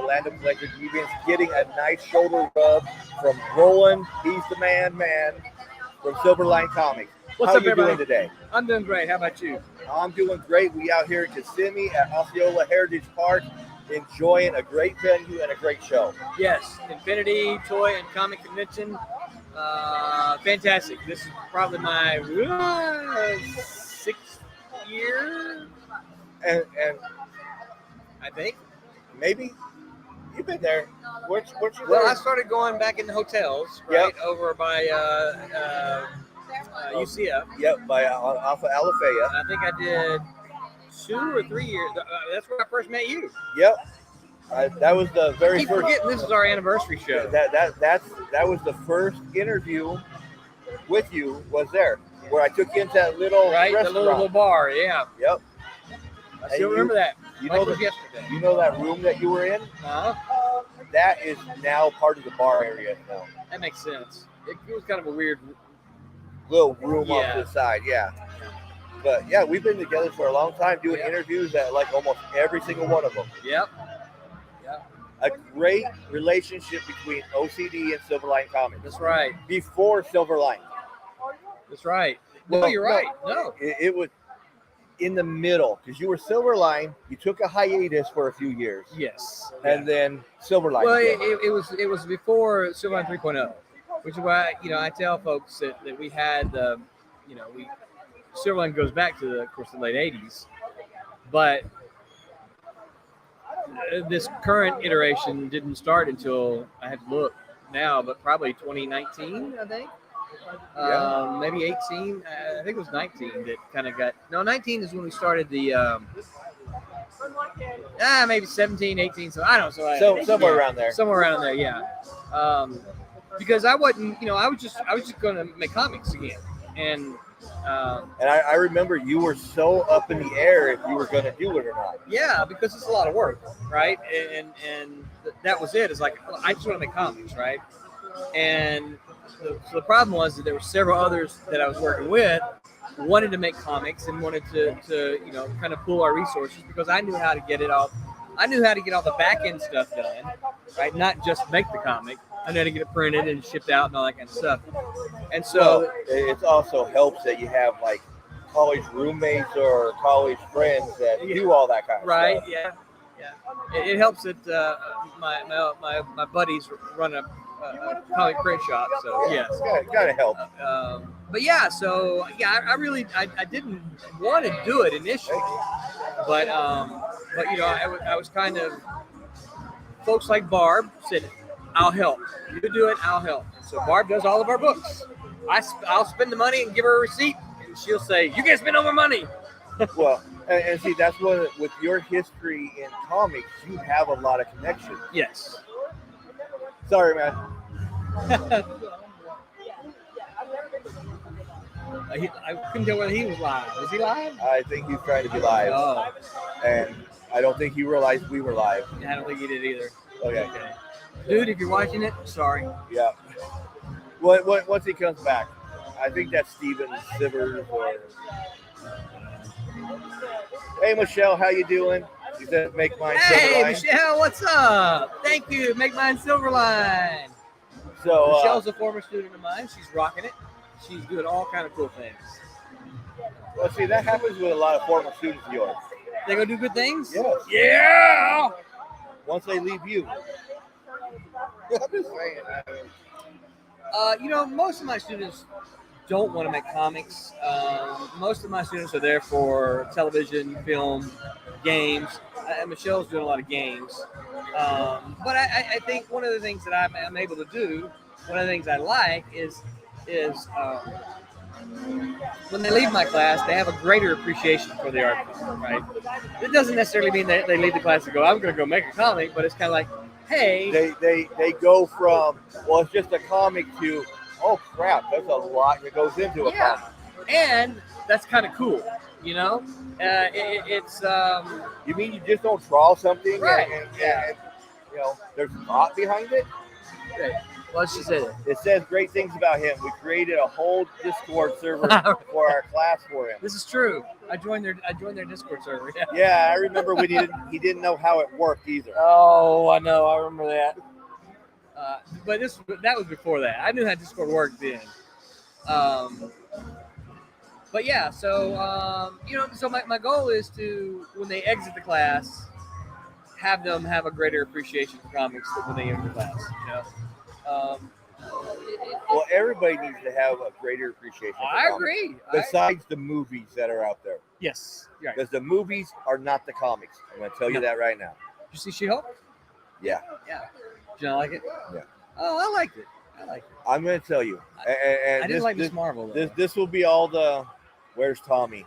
Orlando Collector Deviants, getting a nice shoulder rub from Roland. He's the man from Silverline Comics. What's How up, you everybody? doing today? I'm doing great. How about you? I'm doing great. We out here in Kissimmee at Osceola Heritage Park, enjoying a great venue and a great show. Yes, Infinity Toy and Comic Convention. Fantastic. This is probably my sixth year, And I think. maybe you've been there. Weren't you Well, there? I started going back in the hotels, right, over by UCF. Yep, by off of Alafaya. And I think I did 2 or 3 years. That's where I first met you. Yep. That was the I very keep first. forgetting this is our anniversary show. That was the first interview with you. Was there where I took you into that little Right, the restaurant. little bar, yeah. Yep. I still remember that. You Like know it was the- yesterday. You know that room that you were in? That is now part of the bar area now. That makes sense. It was kind of a weird. Little room Yeah. off to the side, yeah. But yeah, we've been together for a long time doing interviews at like almost every single one of them. Yep. A great relationship between O.C.D. and Silverline Comics. That's right. Before Silverline. That's right. No, Well, you're right. No. It was in the middle because you were Silverline. You took a hiatus for a few years, Yes. and then Silverline. Well, again. it was before Silverline 3.0, which is why I tell folks that we had Silverline goes back to of course the late 80s, but this current iteration didn't start until I had to look now, but probably 2019, I think. Maybe 18. I think it was 19 that kind of got. No, 19 is when we started the. Maybe 17, 18. So I don't know. So somewhere around there. Somewhere around there, yeah. Because I wasn't, I was just going to make comics again, and I remember you were so up in the air if you were going to do it or not. yeah, because it's a lot of work, right? And that was it. It's like, well, I just want to make comics, right? And the problem was that there were several others that I was working with wanted to make comics and wanted to kind of pool our resources because I knew how to get it all. I knew how to get all the back end stuff done, right? Not just make the comic. I knew how to get it printed and shipped out and all that kind of stuff. And so it also helps that you have like college roommates or college friends that do all that kind of right, stuff. yeah. It helps that my buddies run a comic print shop, so yes. Gotta help. But yeah, so yeah, I really didn't want to do it initially, but I was kind of, folks like Barb said, I'll help. You do it, I'll help. So Barb does all of our books. I'll spend the money and give her a receipt, and she'll say, "You can't spend all my money." Well, and see, that's one with your history in comics, you have a lot of connections. Yes. Sorry, man. I couldn't tell whether he was live. Was he live? I think he's trying to be live, Oh, and I don't think he realized we were live. I don't think he did either. Okay. Dude, if you're watching it, sorry. Yeah. Once he comes back, I think that's Steven Sivers or. Hey, Michelle, how you doing? She said, "Make mine Hey, Silverline." Michelle, what's up? Thank you. Make mine Silverline. So Michelle's a former student of mine. She's rocking it. She's doing all kind of cool things. well, see, that happens with a lot of former students of yours. They gonna do good things? Yes. Yeah. Once they leave you. I'm just saying. Most of my students don't want to make comics. Most of my students are there for television, film, games. Michelle's doing a lot of games. But I think one of the things that I'm able to do, one of the things I like is when they leave my class, they have a greater appreciation for the art form, right? It doesn't necessarily mean that they leave the class and go, I'm going to go make a comic, but it's kind of like, hey. They go from, well, it's just a comic to, oh, crap, there's a lot that goes into a comic. And that's kind of cool, it's... You mean you just don't draw something right. and there's thought behind it? What she said. It says great things about him. We created a whole Discord server for our class for him. This is true. I joined their Discord server. Yeah. Yeah, I remember when he didn't know how it worked either. Oh, I know. I remember that. But that was before that. I knew how Discord worked then. But yeah, so so my goal is to, when they exit the class, have them have a greater appreciation for comics than when they enter the class. Well, everybody needs to have a greater appreciation for I comics, agree. besides the movies that are out there. Yes. Right. Because the movies are not the comics. I'm going to tell you that right now. Did you see She-Hulk? Yeah. Yeah. Did you not like it? Yeah. Oh, I liked it. I'm going to tell you. And I didn't like Miss Marvel, though. This will be all the, where's Tommy?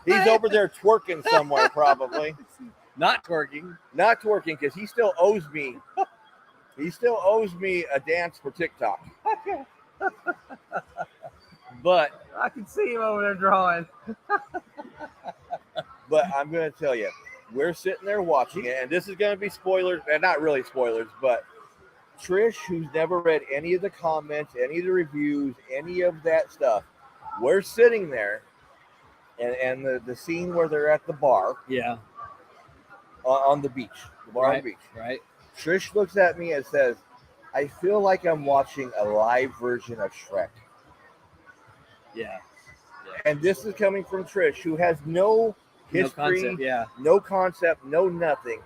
He's over there twerking somewhere, probably. Not twerking. Not twerking, because he still owes me. He still owes me a dance for TikTok. But I can see him over there drawing. But I'm going to tell you, we're sitting there watching it, and this is going to be spoilers, and not really spoilers, but Trish, who's never read any of the comments, any of the reviews, any of that stuff, we're sitting there, and the scene where they're at the bar, Yeah. On the beach, on the beach. Right. Trish looks at me and says, I feel like I'm watching a live version of Shrek. Yeah. And this is coming from Trish, who has no history, no concept, no nothing.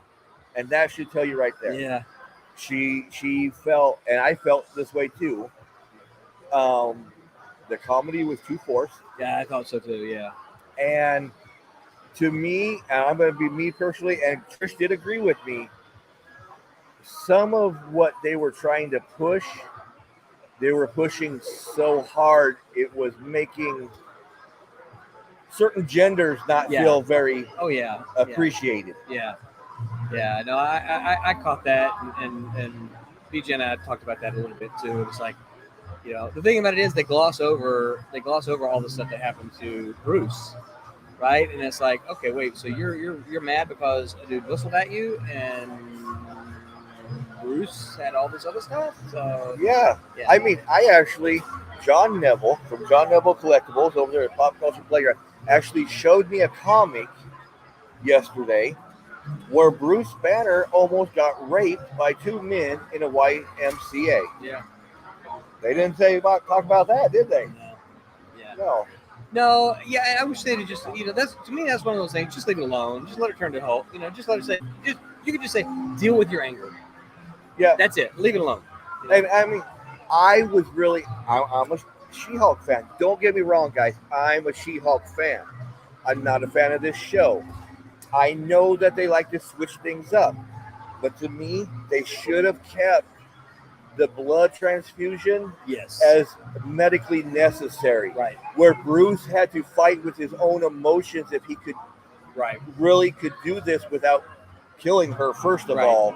And that should tell you right there. Yeah. She felt, and I felt this way too. The comedy was too forced. Yeah, I thought so too. Yeah. And to me, and I'm going to be me personally, and Trish did agree with me, some of what they were trying to push, they were pushing so hard, it was making certain genders not feel very appreciated. Yeah. Yeah, no, I caught that, and BJ and I talked about that a little bit too. It's like, the thing about it is they gloss over all the stuff that happened to Bruce, right? And it's like, okay, wait, so you're mad because a dude whistled at you, and Bruce had all this other stuff. So yeah. I mean, John Neville from John Neville Collectibles over there at Pop Culture Playground actually showed me a comic yesterday where Bruce Banner almost got raped by two men in a YMCA. Yeah. They didn't talk about that, did they? No. Yeah. No. No, yeah, I wish they'd just, that's, to me, that's one of those things. Just leave it alone. Just let her turn to Hulk. Just let her say, you could just say, deal with your anger. Yeah. That's it. Leave it alone. I mean, I'm a She-Hulk fan. Don't get me wrong, guys. I'm a She-Hulk fan. I'm not a fan of this show. I know that they like to switch things up. But to me, they should have kept the blood transfusion as medically necessary. Right. Where Bruce had to fight with his own emotions if he could really could do this without killing her, first of all.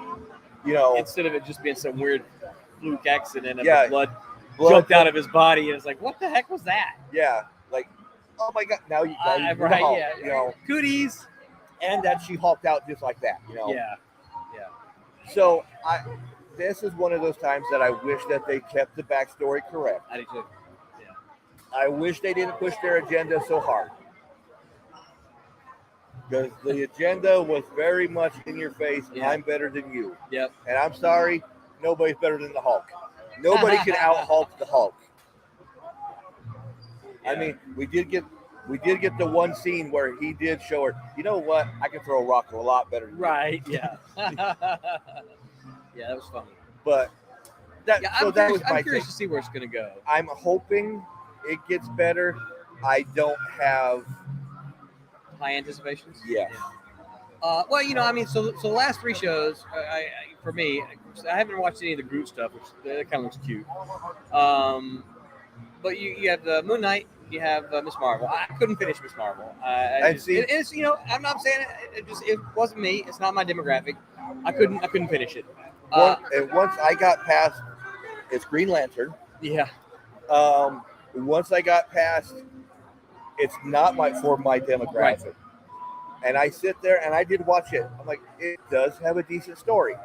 Instead of it just being some weird fluke accident and the blood jumped out of his body, and it's like, what the heck was that? Yeah, like, oh my god, now you Hulk, cooties. And that she hulked out just like that, Yeah. So this is one of those times that I wish that they kept the backstory correct. I do too. Yeah. I wish they didn't push their agenda so hard. Because the agenda was very much in your face. Yeah. I'm better than you. Yep. And I'm sorry, nobody's better than the Hulk. Nobody can out-Hulk the Hulk. Yeah. I mean, we did get the one scene where he did show her, you know what? I can throw a rock a lot better than you. Right, yeah. Yeah, that was funny. But I'm curious to see where it's going to go. I'm hoping it gets better. I don't have high anticipations. Yeah. Well, I mean, so the last three shows, for me, I haven't watched any of the Groot stuff, which that kind of looks cute. But you have the Moon Knight, you have Miss Marvel. I couldn't finish Miss Marvel. It's I'm not saying it wasn't me. It's not my demographic. I couldn't finish it. And once I got past, it's Green Lantern. Yeah. Once I got past, it's not for my demographic. Right. And I sit there and I did watch it. I'm like, it does have a decent story.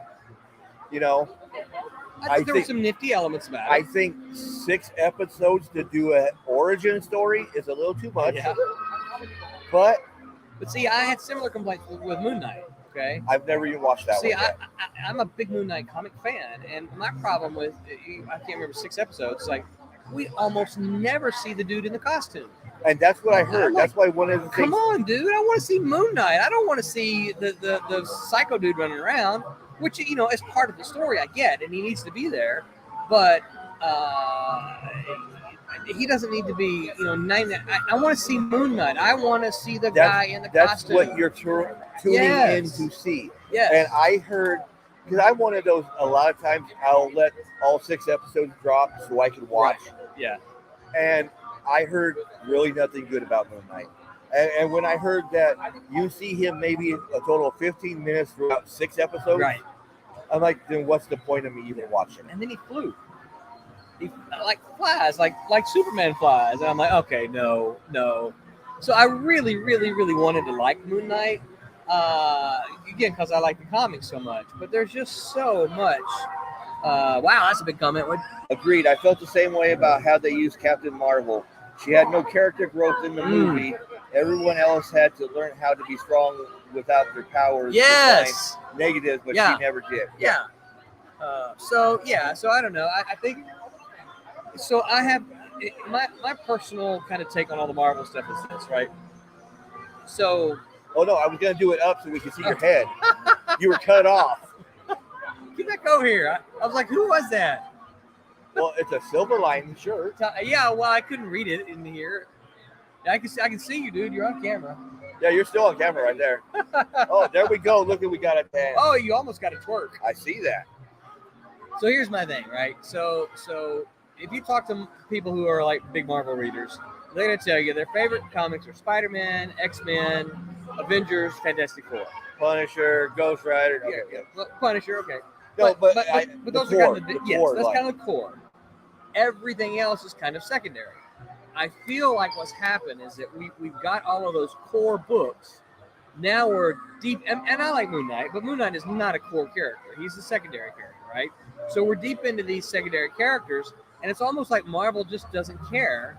I think there were some nifty elements about it. I think 6 episodes to do an origin story is a little too much. Yeah. But see, I had similar complaints with Moon Knight. Okay. I've never even watched that See, one yet. I'm a big Moon Knight comic fan, and my problem with I can't remember 6 episodes. Like, we almost never see the dude in the costume. And that's what I heard. That's why one of the things. Come on, dude! I want to see Moon Knight. I don't want to see the psycho dude running around, which is part of the story. I get, and he needs to be there, but he doesn't need to be. I want to see Moon Knight. I want to see the guy in the costume. That's what you're tuning in to see. Yes. And I heard, because I'm one of those. A lot of times, I'll let all 6 episodes drop so I can watch. Right. Yeah. And I heard really nothing good about Moon Knight. And when I heard that you see him maybe a total of 15 minutes throughout 6 episodes, right. I'm like, then what's the point of me even watching? And then he flew. He like flies, like Superman flies. And I'm like, okay, no. So I really, really, really wanted to like Moon Knight. Again, because I like the comics so much. But there's just so much. Wow, that's a big comment. Agreed. I felt the same way about how they used Captain Marvel. She had no character growth in the movie. Everyone else had to learn how to be strong without their powers. Yes. Negatives, but she never did. Yeah. So I don't know. I think so. I have my personal kind of take on all the Marvel stuff is this, right? So. Oh no, I was gonna do it up so we could see your head. You were cut off. Get back over here. I was like, who was that? Well, it's a Silverline shirt. Yeah, well, I couldn't read it in here. I can see you, dude. You're on camera. Yeah, you're still on camera right there. Oh, there we go. Look, we got a tan. Oh, you almost got a twerk. I see that. So here's my thing, right? So if you talk to people who are like big Marvel readers, they're gonna tell you their favorite comics are Spider-Man, X-Men, Avengers, Fantastic Four, Punisher, Ghost Rider. Okay, yeah. Well, Punisher, okay. No, but those are kind of that's kind of the core. Everything else is kind of secondary. I feel like what's happened is that we've got all of those core books. Now we're deep, and I like Moon Knight, but Moon Knight is not a core character. He's a secondary character, right? So we're deep into these secondary characters, and it's almost like Marvel just doesn't care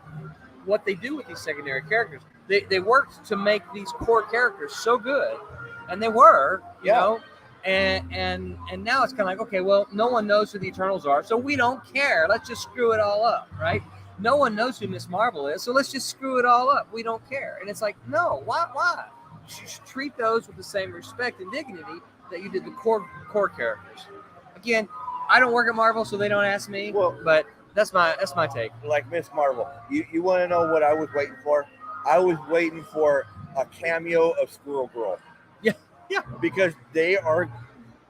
what they do with these secondary characters. They worked to make these core characters so good, and they were, you know. And now it's kind of like, okay, well, no one knows who the Eternals are, so we don't care. Let's just screw it all up, right? No one knows who Miss Marvel is, so let's just screw it all up. We don't care. And it's like, no, why? Just treat those with the same respect and dignity that you did the core characters. Again, I don't work at Marvel, so they don't ask me. Well, but that's my take. Like Miss Marvel, you want to know what I was waiting for? I was waiting for a cameo of Squirrel Girl. Yeah. Because they are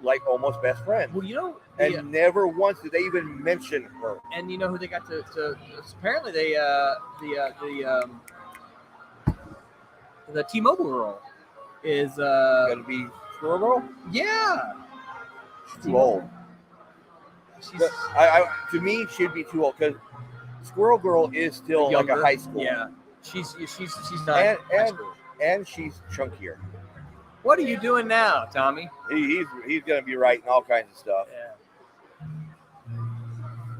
like almost best friends. Well, and never once did they even mention her. And you know who they got to apparently they the T-Mobile girl is gonna be Squirrel Girl? Yeah. She's too old. To me, she'd be too old because Squirrel Girl is still younger, like a high school. Yeah. She's not high school. And she's chunkier. What are you doing now, Tommy? He's going to be writing all kinds of stuff. Yeah.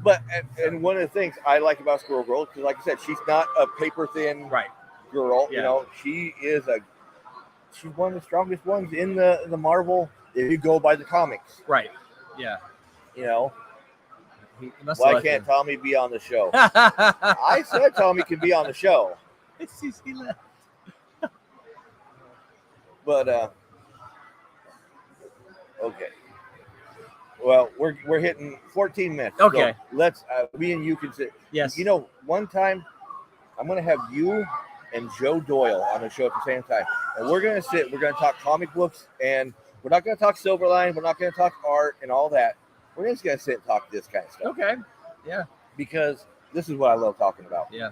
But and one of the things I like about Squirrel Girl, because like I said, she's not a paper thin girl. Yeah. She's one of the strongest ones in the Marvel. If you go by the comics, right? Yeah. Why can't Tommy be on the show? I said Tommy can be on the show. He left. But okay. Well, we're hitting 14 minutes. Okay. So let's me and you can sit. Yes. One time I'm gonna have you and Joe Doyle on the show at the same time, and we're gonna sit. We're gonna talk comic books, and we're not gonna talk Silverline. We're not gonna talk art and all that. We're just gonna sit and talk this kind of stuff. Okay. Yeah. Because this is what I love talking about. Yeah.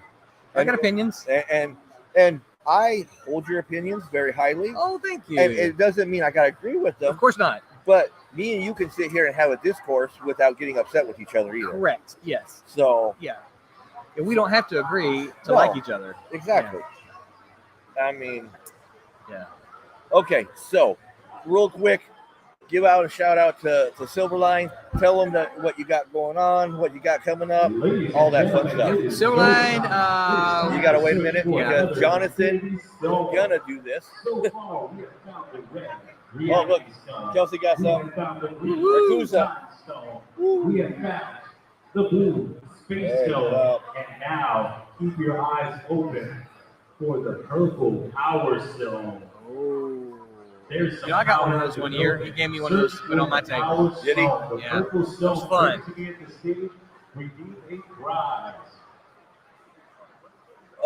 I got opinions. And I hold your opinions very highly. Oh, thank you. And it doesn't mean I got to agree with them. Of course not. But me and you can sit here and have a discourse without getting upset with each other either. Correct. Yes. So. Yeah. And we don't have to agree to like each other. Exactly. Yeah. I mean. Yeah. Okay. So, real quick, give out a shout out to Silverline. Tell them that what you got going on, what you got coming up, all that fun stuff. Silverline. You gotta wait a minute Yeah. because Jonathan is gonna do this. Oh, look, Kelsey got some. Yakuza. We have found the blue space stone, and now keep your eyes open for the purple power stone. There's I got one of those one year. He gave me one of those to put on my table. Did he? Yeah. It was fun.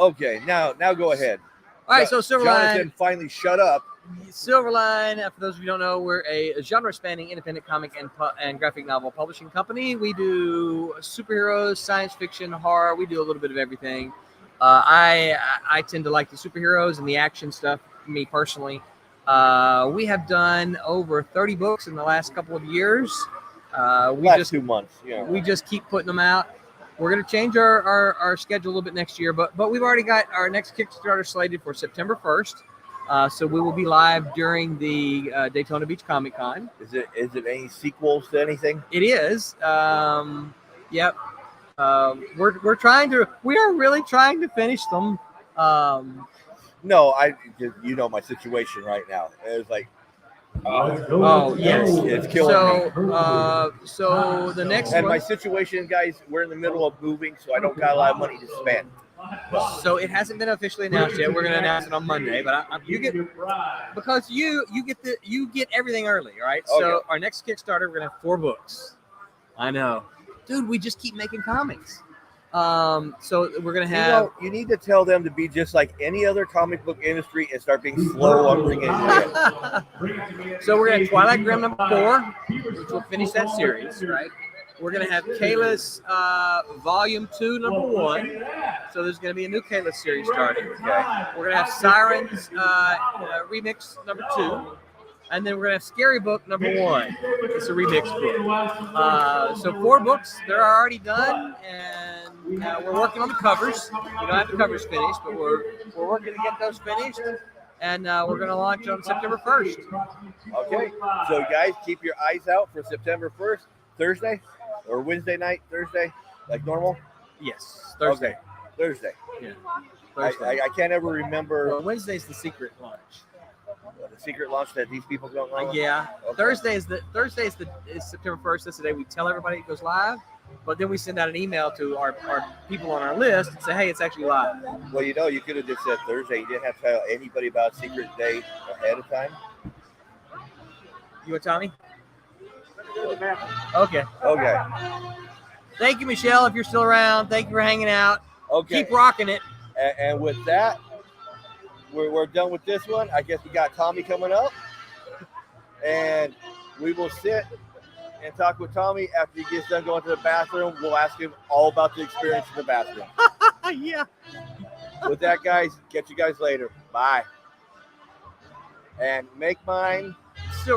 Okay, now go ahead. All right, so Silverline. Jonathan finally shut up. Silverline, for those of you who don't know, we're a genre-spanning independent comic and graphic novel publishing company. We do superheroes, science fiction, horror. We do a little bit of everything. I tend to like the superheroes and the action stuff, me personally. We have done over 30 books in the last couple of years. Last 2 months. Yeah. We just keep putting them out. We're going to change our schedule a little bit next year, but we've already got our next Kickstarter slated for September 1st. So we will be live during the Daytona Beach Comic Con. Is it any sequels to anything? It is. Yep. We are really trying to finish them. No, you know my situation right now. It's like, oh yes, it's killing me. So the next And one. my situation, guys, we're in the middle of moving, so I don't got a lot of money to spend. So it hasn't been officially announced yet. We're going to announce it on Monday, but you get everything early, right? Okay. So our next Kickstarter, we're going to have 4 books. I know, dude. We just keep making comics. So we're going to have. You need to tell them to be just like any other comic book industry and start being slow on bringing it in. So we're going to have Twilight Grim number 4, which will finish that series, right? We're going to have Kayla's Volume 2, number 1. So there's going to be a new Kayla series starting. Okay. We're going to have Sirens Remix number 2. And then we're going to have Scary Book number 1. It's a remix book. So 4 books. They're already done. And we're working on the covers. We don't have the covers finished, but we're working to get those finished. And we're going to launch on September 1st. Okay. So, guys, keep your eyes out for September 1st, Thursday. Or Wednesday night, Thursday, like normal? Yes, Thursday. Okay. Thursday. Yeah. Thursday. I can't ever remember. Well, Wednesday's the secret launch. The secret launch that these people don't know? Yeah. Okay. Thursday is September 1st. That's the day we tell everybody it goes live. But then we send out an email to our people on our list and say, hey, it's actually live. Well, you could have just said Thursday. You didn't have to tell anybody about a secret day ahead of time. You and Tommy? Okay. Thank you, Michelle, if you're still around. Thank you for hanging out. Okay. Keep rocking it. And with that, we're done with this one. I guess we got Tommy coming up. And we will sit and talk with Tommy after he gets done going to the bathroom. We'll ask him all about the experience in the bathroom. Yeah. With that, guys, catch you guys later. Bye. And make mine